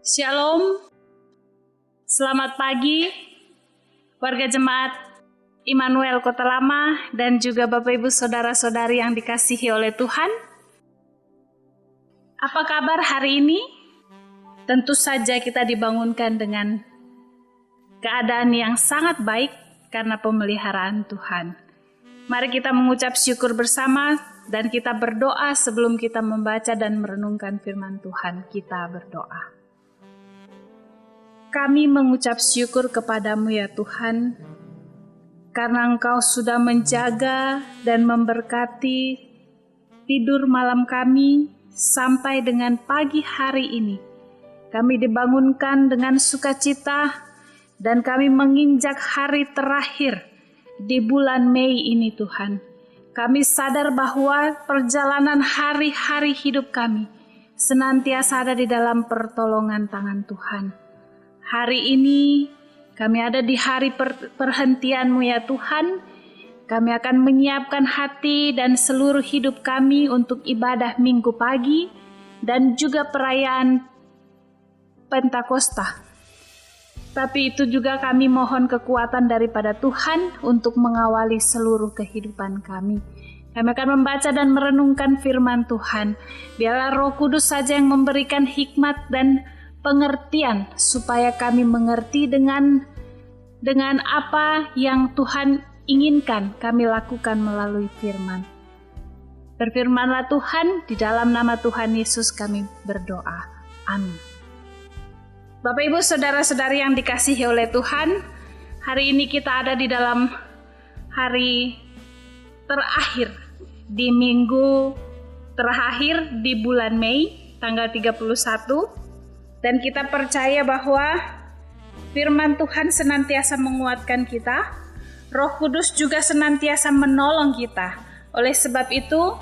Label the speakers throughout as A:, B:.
A: Shalom, selamat pagi warga jemaat Immanuel Kota Lama dan juga Bapak Ibu Saudara-saudari yang dikasihi oleh Tuhan. Apa kabar hari ini? Tentu saja kita dibangunkan dengan keadaan yang sangat baik karena pemeliharaan Tuhan. Mari kita mengucap syukur bersama dan kita berdoa sebelum kita membaca dan merenungkan firman Tuhan. Kita berdoa. Kami mengucap syukur kepadamu ya Tuhan, karena Engkau sudah menjaga dan memberkati tidur malam kami sampai dengan pagi hari ini. Kami dibangunkan dengan sukacita dan kami menginjak hari terakhir di bulan Mei ini Tuhan. Kami sadar bahwa perjalanan hari-hari hidup kami senantiasa ada di dalam pertolongan tangan Tuhan. Hari ini kami ada di hari perhentian-Mu ya Tuhan. Kami akan menyiapkan hati dan seluruh hidup kami untuk ibadah minggu pagi dan juga perayaan Pentakosta. Tapi itu juga kami mohon kekuatan daripada Tuhan untuk mengawali seluruh kehidupan kami. Kami akan membaca dan merenungkan firman Tuhan. Biarlah Roh Kudus saja yang memberikan hikmat dan pengertian supaya kami mengerti dengan apa yang Tuhan inginkan kami lakukan melalui firman. Berfirmanlah Tuhan, di dalam nama Tuhan Yesus kami berdoa. Amin. Bapak Ibu Saudara-saudari yang dikasihi oleh Tuhan, hari ini kita ada di dalam hari terakhir di minggu terakhir di bulan Mei tanggal 31. Dan kita percaya bahwa firman Tuhan senantiasa menguatkan kita, Roh Kudus juga senantiasa menolong kita. Oleh sebab itu,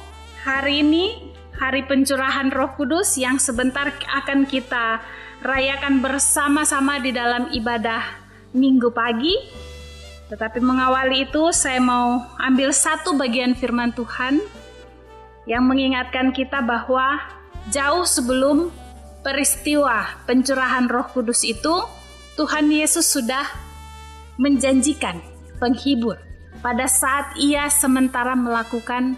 A: hari ini hari pencurahan Roh Kudus yang sebentar akan kita rayakan bersama-sama di dalam ibadah minggu pagi. Tetapi mengawali itu, saya mau ambil satu bagian firman Tuhan yang mengingatkan kita bahwa jauh sebelum peristiwa pencurahan Roh Kudus itu, Tuhan Yesus sudah menjanjikan penghibur pada saat Ia sementara melakukan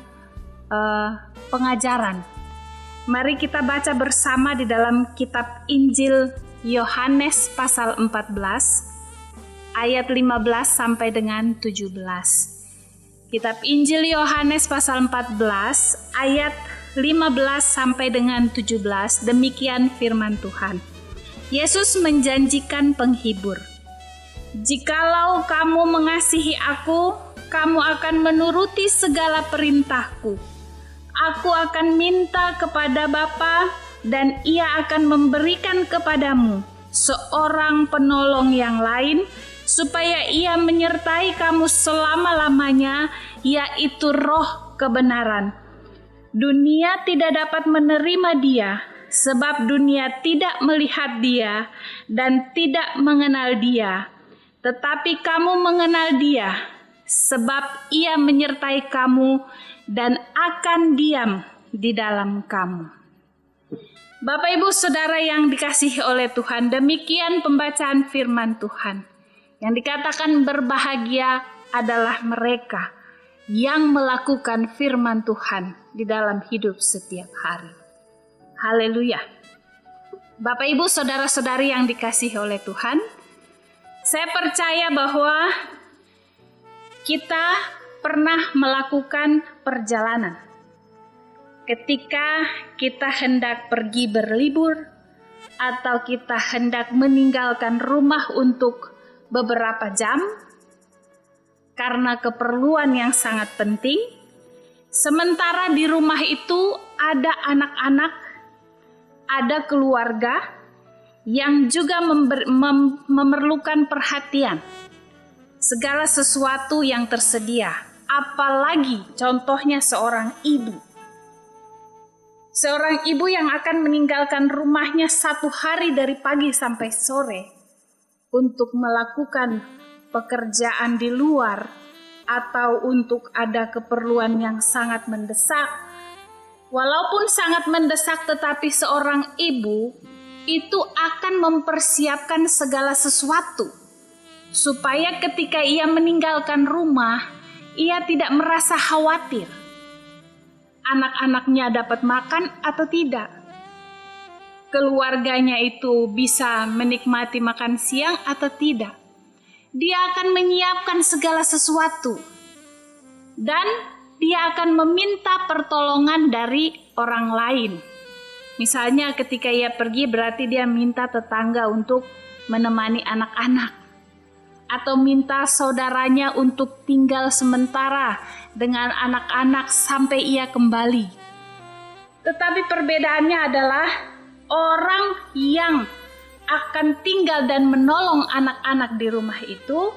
A: pengajaran. Mari kita baca bersama di dalam kitab Injil Yohanes pasal 14 ayat 15 sampai dengan 17. Kitab Injil Yohanes pasal 14 ayat 15 sampai dengan 17, demikian firman Tuhan. Yesus menjanjikan penghibur. Jikalau kamu mengasihi aku, kamu akan menuruti segala perintahku. Aku akan minta kepada Bapa dan Ia akan memberikan kepadamu seorang penolong yang lain, supaya Ia menyertai kamu selama-lamanya, yaitu Roh kebenaran. Dunia tidak dapat menerima Dia, sebab dunia tidak melihat Dia dan tidak mengenal Dia. Tetapi kamu mengenal Dia, sebab Ia menyertai kamu dan akan diam di dalam kamu. Bapak Ibu Saudara yang dikasihi oleh Tuhan, demikian pembacaan firman Tuhan. Yang dikatakan berbahagia adalah mereka yang melakukan firman Tuhan di dalam hidup setiap hari. Haleluya. Bapak Ibu Saudara-saudari yang dikasihi oleh Tuhan, saya percaya bahwa kita pernah melakukan perjalanan. Ketika kita hendak pergi berlibur atau kita hendak meninggalkan rumah untuk beberapa jam karena keperluan yang sangat penting, sementara di rumah itu ada anak-anak, ada keluarga yang juga memerlukan perhatian. Segala sesuatu yang tersedia, apalagi contohnya seorang ibu. Seorang ibu yang akan meninggalkan rumahnya 1 hari dari pagi sampai sore untuk melakukan pekerjaan di luar atau untuk ada keperluan yang sangat mendesak. Walaupun sangat mendesak, tetapi seorang ibu itu akan mempersiapkan segala sesuatu supaya ketika ia meninggalkan rumah, ia tidak merasa khawatir anak-anaknya dapat makan atau tidak, keluarganya itu bisa menikmati makan siang atau tidak. Dia akan menyiapkan segala sesuatu dan dia akan meminta pertolongan dari orang lain. Misalnya ketika ia pergi, berarti dia minta tetangga untuk menemani anak-anak, atau minta saudaranya untuk tinggal sementara dengan anak-anak sampai ia kembali. Tetapi perbedaannya adalah orang yang akan tinggal dan menolong anak-anak di rumah itu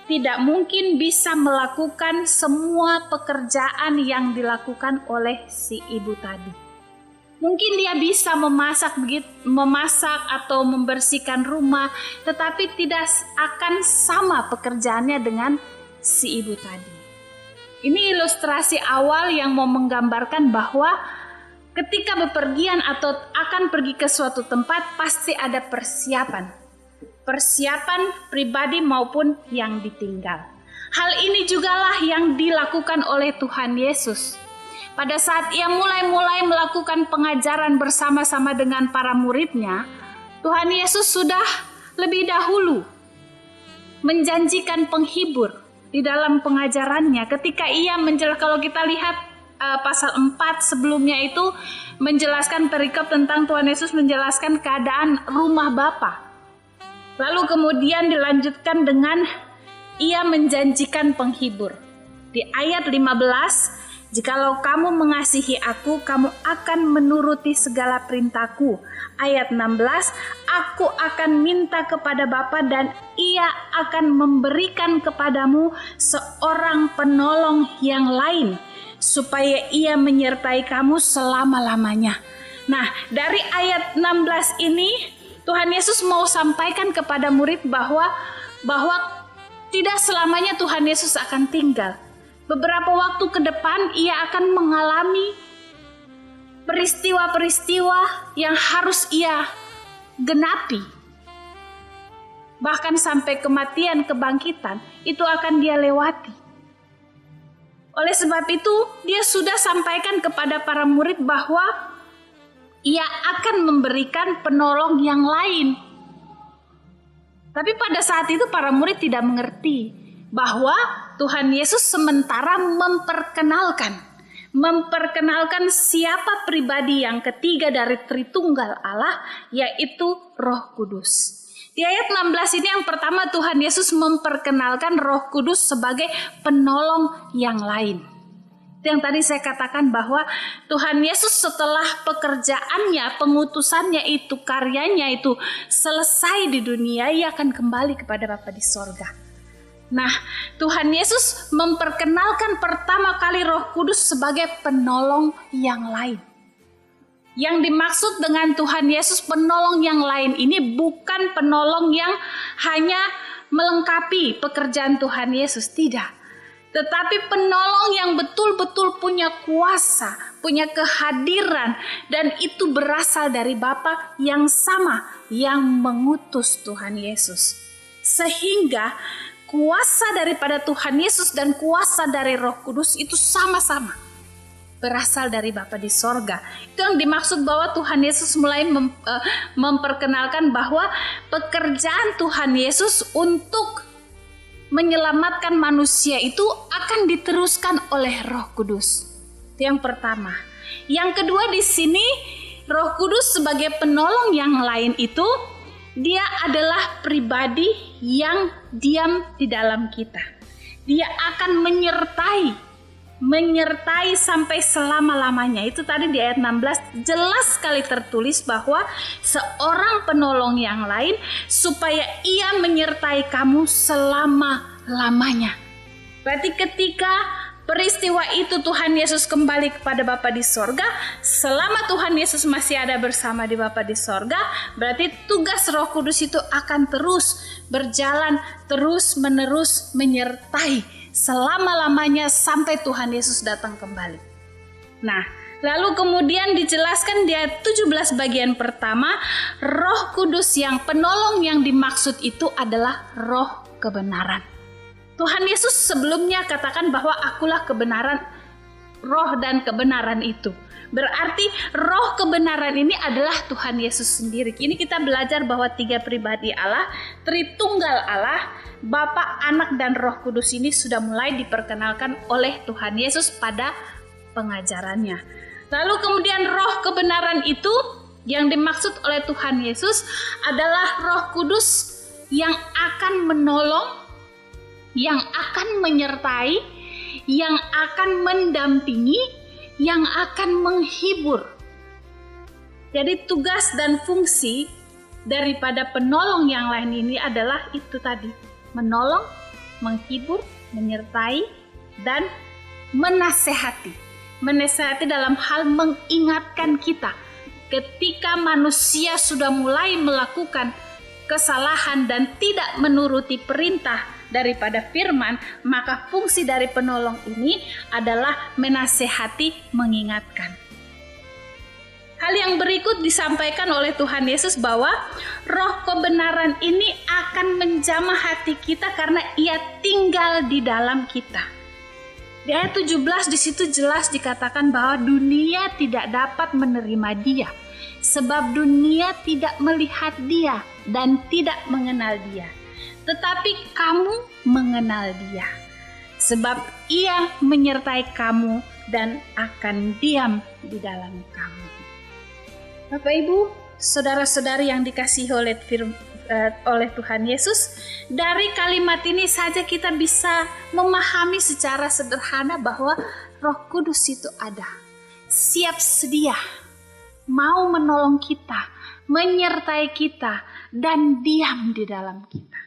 A: tidak mungkin bisa melakukan semua pekerjaan yang dilakukan oleh si ibu tadi. Mungkin dia bisa memasak atau membersihkan rumah, tetapi tidak akan sama pekerjaannya dengan si ibu tadi. Ini ilustrasi awal yang mau menggambarkan bahwa ketika bepergian atau akan pergi ke suatu tempat, pasti ada persiapan pribadi maupun yang ditinggal. Hal ini jugalah yang dilakukan oleh Tuhan Yesus. Pada saat ia mulai melakukan pengajaran bersama-sama dengan para muridnya, Tuhan Yesus sudah lebih dahulu menjanjikan penghibur di dalam pengajarannya. Ketika ia menjelaskan, kalau kita lihat pasal 4 sebelumnya itu menjelaskan perikop tentang Tuhan Yesus menjelaskan keadaan rumah Bapa. Lalu kemudian dilanjutkan dengan ia menjanjikan penghibur. Di ayat 15, jikalau kamu mengasihi aku, kamu akan menuruti segala perintahku. Ayat 16, aku akan minta kepada Bapa dan ia akan memberikan kepadamu seorang penolong yang lain, supaya ia menyertai kamu selama-lamanya. Nah, dari ayat 16 ini, Tuhan Yesus mau sampaikan kepada murid bahwa tidak selamanya Tuhan Yesus akan tinggal. Beberapa waktu ke depan ia akan mengalami peristiwa-peristiwa yang harus ia genapi. Bahkan sampai kematian, kebangkitan, itu akan dia lewati. Oleh sebab itu, dia sudah sampaikan kepada para murid bahwa ia akan memberikan penolong yang lain. Tapi pada saat itu para murid tidak mengerti bahwa Tuhan Yesus sementara memperkenalkan siapa pribadi yang ketiga dari Tritunggal Allah, yaitu Roh Kudus. Di ayat 16 ini yang pertama Tuhan Yesus memperkenalkan Roh Kudus sebagai penolong yang lain. Itu yang tadi saya katakan bahwa Tuhan Yesus setelah pekerjaannya, pengutusannya itu, karyanya itu selesai di dunia, ia akan kembali kepada Bapa di sorga. Nah, Tuhan Yesus memperkenalkan pertama kali Roh Kudus sebagai penolong yang lain. Yang dimaksud dengan Tuhan Yesus penolong yang lain ini bukan penolong yang hanya melengkapi pekerjaan Tuhan Yesus, tidak. Tetapi penolong yang betul-betul punya kuasa, punya kehadiran, dan itu berasal dari Bapa yang sama yang mengutus Tuhan Yesus. Sehingga kuasa daripada Tuhan Yesus dan kuasa dari Roh Kudus itu sama-sama berasal dari Bapa di sorga. Itu yang dimaksud bahwa Tuhan Yesus mulai memperkenalkan bahwa pekerjaan Tuhan Yesus untuk menyelamatkan manusia itu akan diteruskan oleh Roh Kudus. Itu yang pertama. Yang kedua, di sini Roh Kudus sebagai penolong yang lain itu dia adalah pribadi yang diam di dalam kita. Dia akan menyertai sampai selama-lamanya. Itu tadi di ayat 16 jelas sekali tertulis bahwa seorang penolong yang lain supaya ia menyertai kamu selama-lamanya. Berarti ketika peristiwa itu Tuhan Yesus kembali kepada Bapa di sorga, selama Tuhan Yesus masih ada bersama di Bapa di sorga, berarti tugas Roh Kudus itu akan terus berjalan, terus menerus menyertai selama-lamanya sampai Tuhan Yesus datang kembali. Nah, Lalu kemudian dijelaskan di ayat 17 bagian pertama, Roh Kudus yang penolong yang dimaksud itu adalah roh kebenaran. Tuhan Yesus sebelumnya katakan bahwa akulah kebenaran, roh dan kebenaran itu. Berarti roh kebenaran ini adalah Tuhan Yesus sendiri. Ini kita belajar bahwa 3 pribadi Allah, Tritunggal Allah, Bapa, Anak, dan Roh Kudus ini sudah mulai diperkenalkan oleh Tuhan Yesus pada pengajarannya. Lalu kemudian roh kebenaran itu yang dimaksud oleh Tuhan Yesus adalah Roh Kudus yang akan menolong, yang akan menyertai, yang akan mendampingi, yang akan menghibur. Jadi tugas dan fungsi daripada penolong yang lain ini adalah itu tadi, menolong, menghibur, menyertai, dan menasehati. Menasehati dalam hal mengingatkan kita ketika manusia sudah mulai melakukan kesalahan dan tidak menuruti perintah daripada firman, maka fungsi dari penolong ini adalah menasehati, mengingatkan. Hal yang berikut disampaikan oleh Tuhan Yesus bahwa roh kebenaran ini akan menjamah hati kita karena ia tinggal di dalam kita. Di ayat 17 di situ jelas dikatakan bahwa dunia tidak dapat menerima dia, sebab dunia tidak melihat dia dan tidak mengenal dia. Tetapi kamu mengenal dia, sebab ia menyertai kamu dan akan diam di dalam kamu. Bapak Ibu, saudara-saudari yang dikasihi oleh Tuhan Yesus, dari kalimat ini saja kita bisa memahami secara sederhana bahwa Roh Kudus itu ada, siap sedia, mau menolong kita, menyertai kita, dan diam di dalam kita.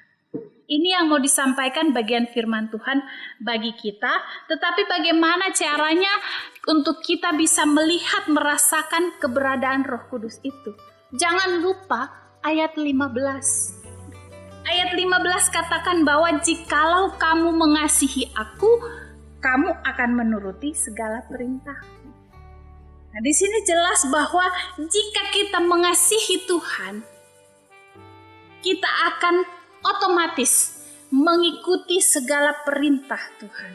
A: Ini yang mau disampaikan bagian firman Tuhan bagi kita, tetapi bagaimana caranya untuk kita bisa melihat, merasakan keberadaan Roh Kudus itu? Jangan lupa ayat 15. Ayat 15 katakan bahwa jikalau kamu mengasihi aku, kamu akan menuruti segala perintah. Nah, di sini jelas bahwa jika kita mengasihi Tuhan, kita akan otomatis mengikuti segala perintah Tuhan.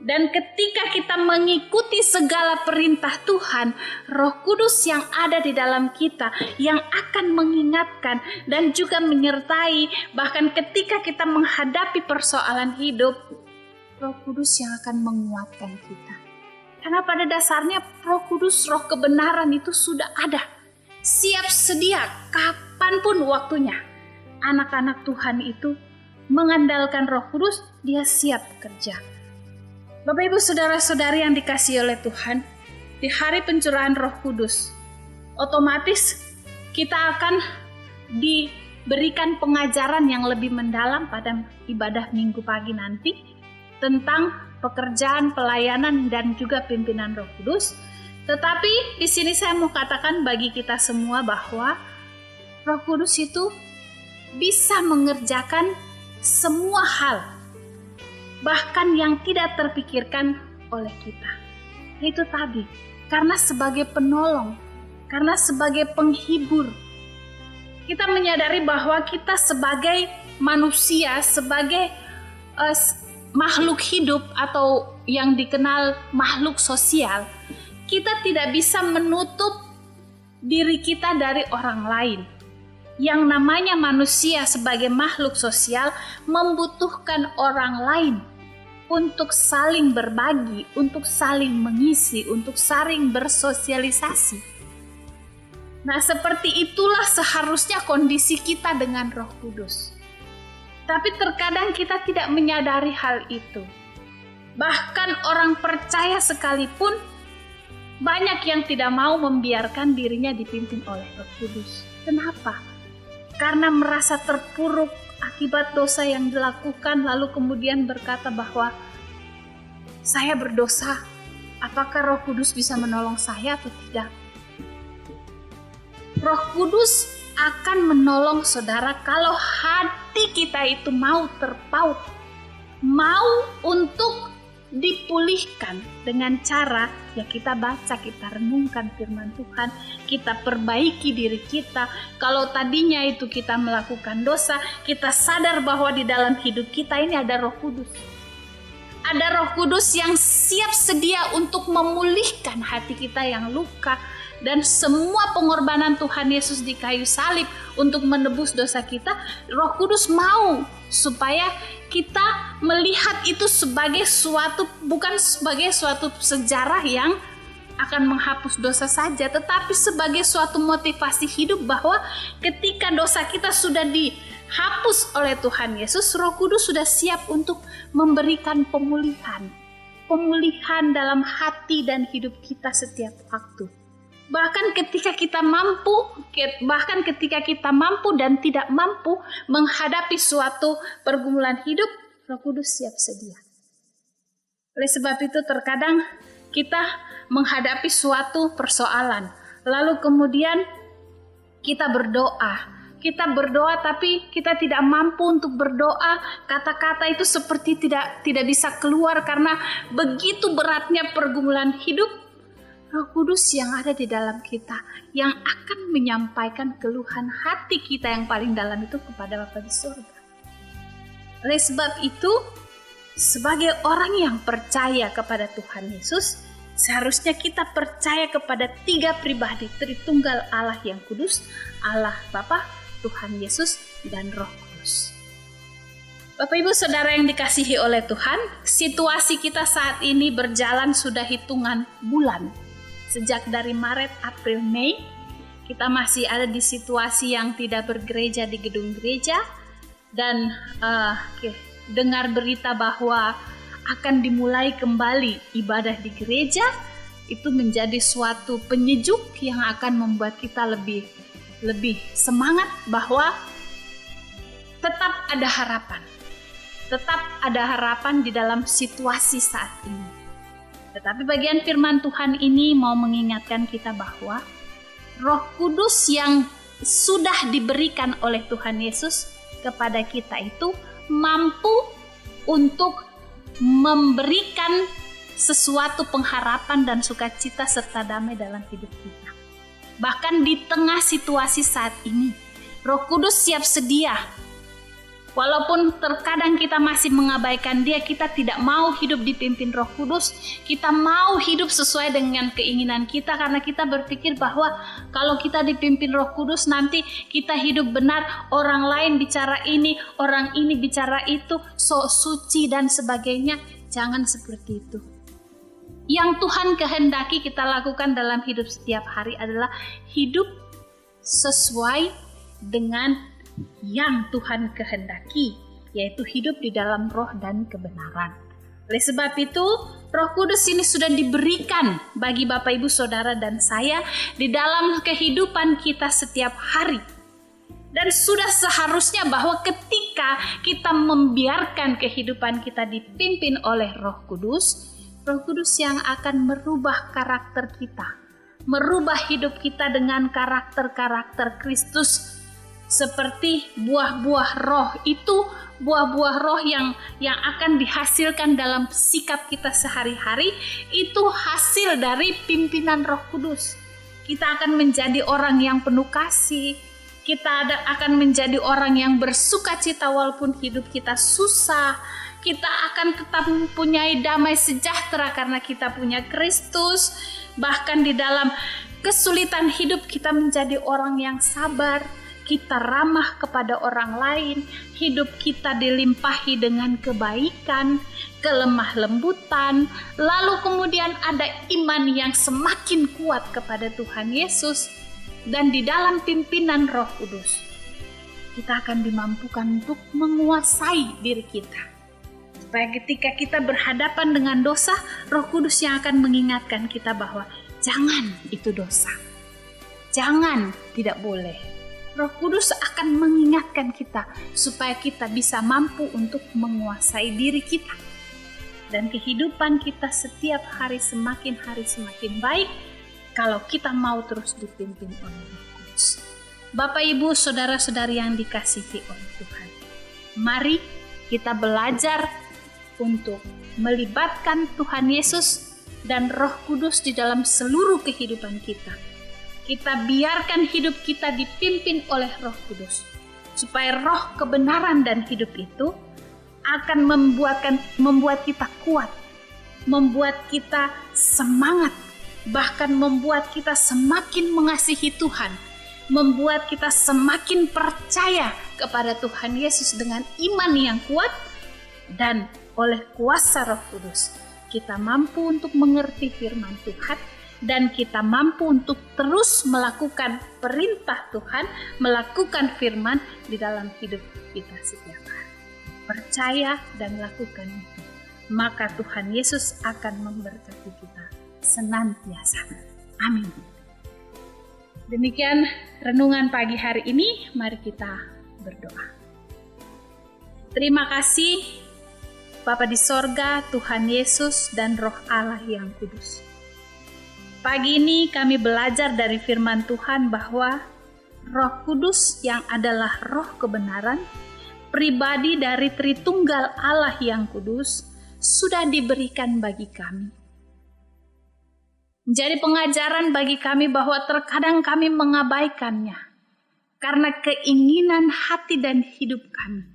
A: Dan ketika kita mengikuti segala perintah Tuhan, Roh Kudus yang ada di dalam kita yang akan mengingatkan dan juga menyertai, bahkan ketika kita menghadapi persoalan hidup, Roh Kudus yang akan menguatkan kita. Karena pada dasarnya Roh Kudus, roh kebenaran itu sudah ada, siap sedia kapanpun waktunya. Anak-anak Tuhan itu mengandalkan Roh Kudus, dia siap bekerja. Bapak Ibu saudara-saudari yang dikasihi oleh Tuhan, di hari pencurahan Roh Kudus, otomatis kita akan diberikan pengajaran yang lebih mendalam pada ibadah Minggu pagi nanti tentang pekerjaan, pelayanan, dan juga pimpinan Roh Kudus. Tetapi di sini saya mau katakan bagi kita semua bahwa Roh Kudus itu bisa mengerjakan semua hal, bahkan yang tidak terpikirkan oleh kita. Itu tadi, karena sebagai penolong, karena sebagai penghibur, kita menyadari bahwa kita sebagai manusia, sebagai makhluk hidup atau yang dikenal makhluk sosial, kita tidak bisa menutup diri kita dari orang lain. Yang namanya manusia sebagai makhluk sosial membutuhkan orang lain untuk saling berbagi, untuk saling mengisi, untuk saling bersosialisasi. Nah, seperti itulah seharusnya kondisi kita dengan Roh Kudus. Tapi terkadang kita tidak menyadari hal itu. Bahkan orang percaya sekalipun banyak yang tidak mau membiarkan dirinya dipimpin oleh Roh Kudus. Kenapa? Karena merasa terpuruk akibat dosa yang dilakukan, lalu kemudian berkata bahwa saya berdosa, apakah Roh Kudus bisa menolong saya atau tidak? Roh Kudus akan menolong saudara kalau hati kita itu mau terpaut, mau untuk dipulihkan dengan cara ya kita baca, kita renungkan firman Tuhan, kita perbaiki diri kita. Kalau tadinya itu kita melakukan dosa, kita sadar bahwa di dalam hidup kita ini ada Roh Kudus. Ada Roh Kudus yang siap sedia untuk memulihkan hati kita yang luka. Dan semua pengorbanan Tuhan Yesus di kayu salib untuk menebus dosa kita, Roh Kudus mau supaya kita melihat itu sebagai bukan sebagai suatu sejarah yang akan menghapus dosa saja, tetapi sebagai suatu motivasi hidup bahwa ketika dosa kita sudah dihapus oleh Tuhan Yesus, Roh Kudus sudah siap untuk memberikan pemulihan dalam hati dan hidup kita setiap waktu. Bahkan ketika kita mampu dan tidak mampu menghadapi suatu pergumulan hidup, Roh Kudus siap sedia. Oleh sebab itu terkadang kita menghadapi suatu persoalan, lalu kemudian kita berdoa tapi kita tidak mampu untuk berdoa, kata-kata itu seperti tidak bisa keluar karena begitu beratnya pergumulan hidup. Roh Kudus yang ada di dalam kita yang akan menyampaikan keluhan hati kita yang paling dalam itu kepada Bapa di surga. Oleh sebab itu, sebagai orang yang percaya kepada Tuhan Yesus, seharusnya kita percaya kepada 3 pribadi Tritunggal Allah yang kudus, Allah Bapa, Tuhan Yesus, dan Roh Kudus. Bapak Ibu Saudara yang dikasihi oleh Tuhan, situasi kita saat ini berjalan sudah hitungan bulan. Sejak dari Maret, April, Mei, kita masih ada di situasi yang tidak bergereja di gedung gereja dan dengar berita bahwa akan dimulai kembali ibadah di gereja, itu menjadi suatu penyejuk yang akan membuat kita lebih semangat bahwa tetap ada harapan di dalam situasi saat ini. Tetapi bagian firman Tuhan ini mau mengingatkan kita bahwa Roh Kudus yang sudah diberikan oleh Tuhan Yesus kepada kita itu mampu untuk memberikan sesuatu pengharapan dan sukacita serta damai dalam hidup kita. Bahkan di tengah situasi saat ini, Roh Kudus siap sedia. Walaupun terkadang kita masih mengabaikan Dia, kita tidak mau hidup dipimpin Roh Kudus, kita mau hidup sesuai dengan keinginan kita karena kita berpikir bahwa kalau kita dipimpin Roh Kudus nanti kita hidup benar, orang lain bicara ini, orang ini bicara itu, sok suci dan sebagainya. Jangan seperti itu. Yang Tuhan kehendaki kita lakukan dalam hidup setiap hari adalah hidup sesuai dengan yang Tuhan kehendaki, yaitu hidup di dalam roh dan kebenaran. Oleh sebab itu, Roh Kudus ini sudah diberikan bagi Bapak Ibu Saudara dan saya di dalam kehidupan kita setiap hari. Dan sudah seharusnya bahwa ketika kita membiarkan kehidupan kita dipimpin oleh Roh Kudus yang akan merubah karakter kita, merubah hidup kita dengan karakter-karakter Kristus. Seperti buah-buah roh itu, buah-buah roh yang akan dihasilkan dalam sikap kita sehari-hari, itu hasil dari pimpinan Roh Kudus. Kita akan menjadi orang yang penuh kasih, kita akan menjadi orang yang bersukacita walaupun hidup kita susah, kita akan tetap mempunyai damai sejahtera karena kita punya Kristus. Bahkan di dalam kesulitan hidup kita menjadi orang yang sabar, kita ramah kepada orang lain, hidup kita dilimpahi dengan kebaikan, kelemah lembutan, lalu kemudian ada iman yang semakin kuat kepada Tuhan Yesus, dan di dalam pimpinan Roh Kudus, kita akan dimampukan untuk menguasai diri kita. Supaya ketika kita berhadapan dengan dosa, Roh Kudus yang akan mengingatkan kita bahwa jangan itu dosa, jangan, tidak boleh. Roh Kudus akan mengingatkan kita supaya kita bisa mampu untuk menguasai diri kita. Dan kehidupan kita setiap hari semakin baik kalau kita mau terus dipimpin oleh Roh Kudus. Bapak, Ibu, Saudara-saudari yang dikasihi oleh Tuhan, mari kita belajar untuk melibatkan Tuhan Yesus dan Roh Kudus di dalam seluruh kehidupan kita. Kita biarkan hidup kita dipimpin oleh Roh Kudus, supaya roh kebenaran dan hidup itu akan membuat kita kuat, membuat kita semangat, bahkan membuat kita semakin mengasihi Tuhan, membuat kita semakin percaya kepada Tuhan Yesus dengan iman yang kuat, dan oleh kuasa Roh Kudus kita mampu untuk mengerti firman Tuhan, dan kita mampu untuk terus melakukan perintah Tuhan, melakukan firman di dalam hidup kita setiap hari. Percaya dan lakukan itu, maka Tuhan Yesus akan memberkati kita senantiasa. Amin. Demikian renungan pagi hari ini, mari kita berdoa. Terima kasih Bapa di sorga, Tuhan Yesus dan Roh Allah yang kudus. Pagi ini kami belajar dari firman Tuhan bahwa Roh Kudus yang adalah roh kebenaran, pribadi dari Tritunggal Allah yang kudus, sudah diberikan bagi kami. Menjadi pengajaran bagi kami bahwa terkadang kami mengabaikannya karena keinginan hati dan hidup kami.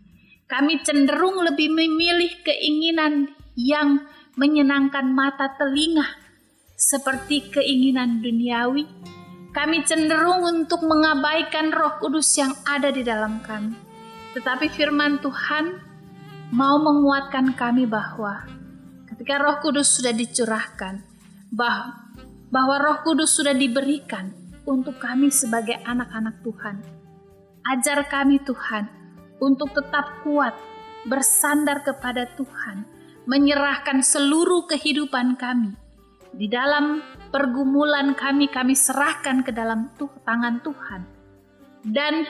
A: Kami cenderung lebih memilih keinginan yang menyenangkan mata telinga, seperti keinginan duniawi. Kami cenderung untuk mengabaikan Roh Kudus yang ada di dalam kami. Tetapi firman Tuhan mau menguatkan kami bahwa ketika Roh Kudus sudah dicurahkan, bahwa Roh Kudus sudah diberikan untuk kami sebagai anak-anak Tuhan. Ajar kami Tuhan untuk tetap kuat, bersandar kepada Tuhan, menyerahkan seluruh kehidupan kami. Di dalam pergumulan kami serahkan ke dalam tangan Tuhan. Dan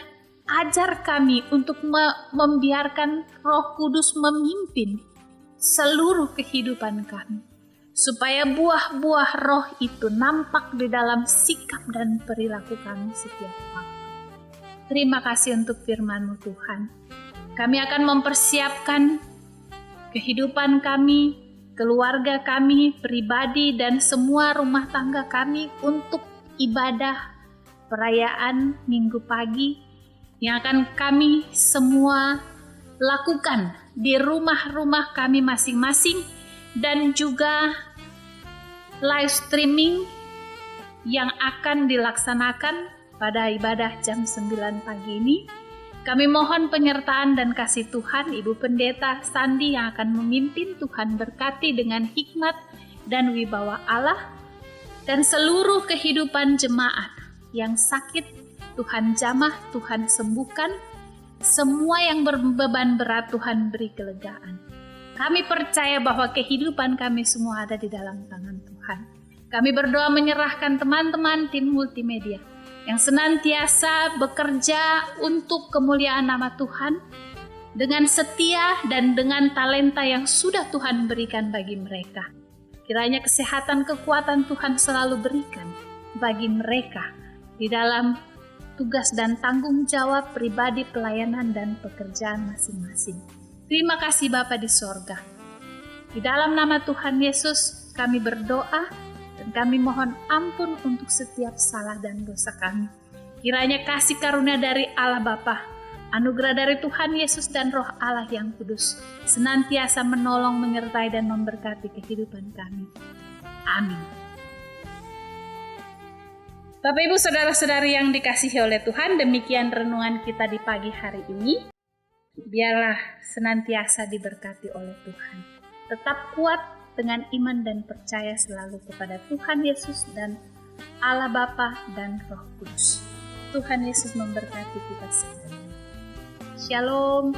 A: ajar kami untuk membiarkan Roh Kudus memimpin seluruh kehidupan kami. Supaya buah-buah roh itu nampak di dalam sikap dan perilaku kami setiap waktu. Terima kasih untuk firman-Mu Tuhan. Kami akan mempersiapkan kehidupan kami, keluarga kami, pribadi, dan semua rumah tangga kami untuk ibadah perayaan Minggu pagi yang akan kami semua lakukan di rumah-rumah kami masing-masing, dan juga live streaming yang akan dilaksanakan pada ibadah jam 9 pagi ini. Kami mohon penyertaan dan kasih Tuhan, Ibu Pendeta Sandi yang akan memimpin. Tuhan berkati dengan hikmat dan wibawa Allah, dan seluruh kehidupan jemaat yang sakit, Tuhan jamah, Tuhan sembuhkan. Semua yang berbeban berat, Tuhan beri kelegaan. Kami percaya bahwa kehidupan kami semua ada di dalam tangan Tuhan. Kami berdoa menyerahkan teman-teman tim multimedia yang senantiasa bekerja untuk kemuliaan nama Tuhan dengan setia dan dengan talenta yang sudah Tuhan berikan bagi mereka. Kiranya kesehatan, kekuatan Tuhan selalu berikan bagi mereka di dalam tugas dan tanggung jawab pribadi, pelayanan dan pekerjaan masing-masing. Terima kasih Bapa di sorga. Di dalam nama Tuhan Yesus kami berdoa, dan kami mohon ampun untuk setiap salah dan dosa kami. Kiranya kasih karunia dari Allah Bapa, anugerah dari Tuhan Yesus dan Roh Allah yang kudus senantiasa menolong, menyertai dan memberkati kehidupan kami. Amin. Bapak Ibu Saudara-saudari yang dikasihi oleh Tuhan, demikian renungan kita di pagi hari ini. Biarlah senantiasa diberkati oleh Tuhan. Tetap kuat dengan iman dan percaya selalu kepada Tuhan Yesus dan Allah Bapa dan Roh Kudus. Tuhan Yesus memberkati kita semua. Shalom.